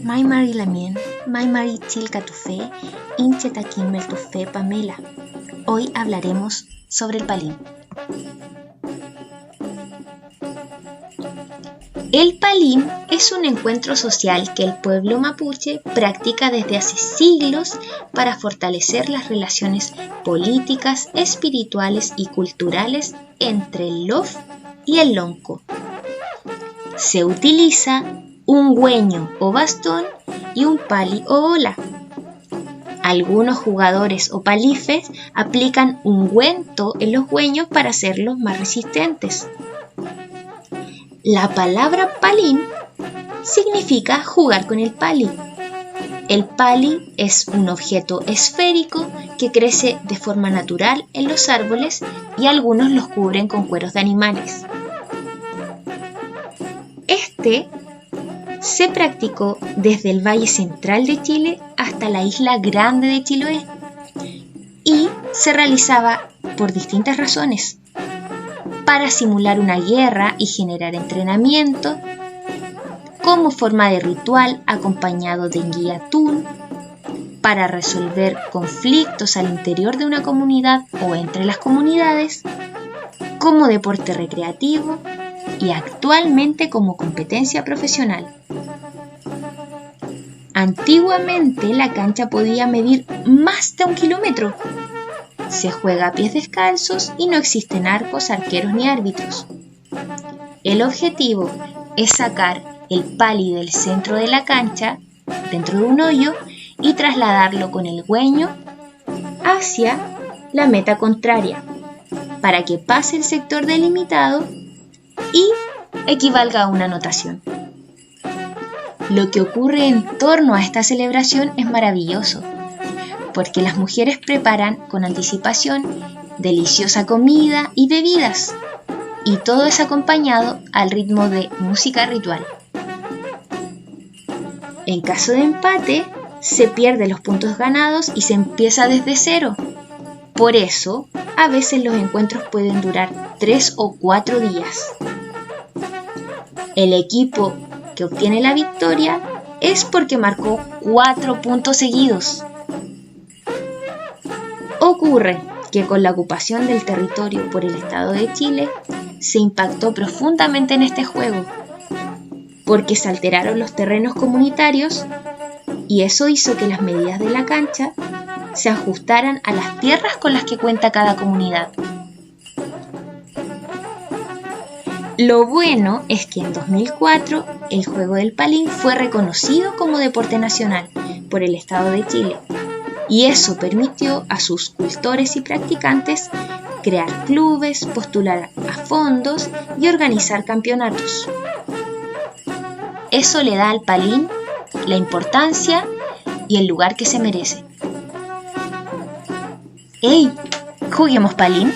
Mai Mari Lamien, Mai Mari Chilka Tufe, Incheta Kimmel Tufe Pamela. Hoy hablaremos sobre el palín. El palín es un encuentro social que el pueblo mapuche practica desde hace siglos para fortalecer las relaciones políticas, espirituales y culturales entre el lof y el lonco. Se utiliza un güeño o bastón y un pali o ola. Algunos jugadores o palifes aplican ungüento en los güeños para hacerlos más resistentes. La palabra palín significa jugar con el pali. El pali es un objeto esférico que crece de forma natural en los árboles y algunos los cubren con cueros de animales. Este se practicó desde el Valle Central de Chile hasta la Isla Grande de Chiloé y se realizaba por distintas razones: para simular una guerra y generar entrenamiento, como forma de ritual acompañado de guillatún, para resolver conflictos al interior de una comunidad o entre las comunidades, como deporte recreativo y actualmente como competencia profesional. Antiguamente la cancha podía medir más de 1 kilómetro. Se juega a pies descalzos y no existen arcos, arqueros ni árbitros. El objetivo es sacar el pali del centro de la cancha, dentro de un hoyo, y trasladarlo con el güeño hacia la meta contraria, para que pase el sector delimitado y equivalga a una anotación. Lo que ocurre en torno a esta celebración es maravilloso, porque las mujeres preparan con anticipación deliciosa comida y bebidas, y todo es acompañado al ritmo de música ritual. En caso de empate, se pierden los puntos ganados y se empieza desde cero. Por eso, a veces los encuentros pueden durar 3 o 4 días. El equipo que obtiene la victoria es porque marcó 4 puntos seguidos. Ocurre que con la ocupación del territorio por el Estado de Chile se impactó profundamente en este juego, porque se alteraron los terrenos comunitarios y eso hizo que las medidas de la cancha se ajustaran a las tierras con las que cuenta cada comunidad. Lo bueno es que en 2004 el juego del palín fue reconocido como deporte nacional por el Estado de Chile, y eso permitió a sus cultores y practicantes crear clubes, postular a fondos y organizar campeonatos. Eso le da al palín la importancia y el lugar que se merece. ¡Hey! ¿Juguemos palín?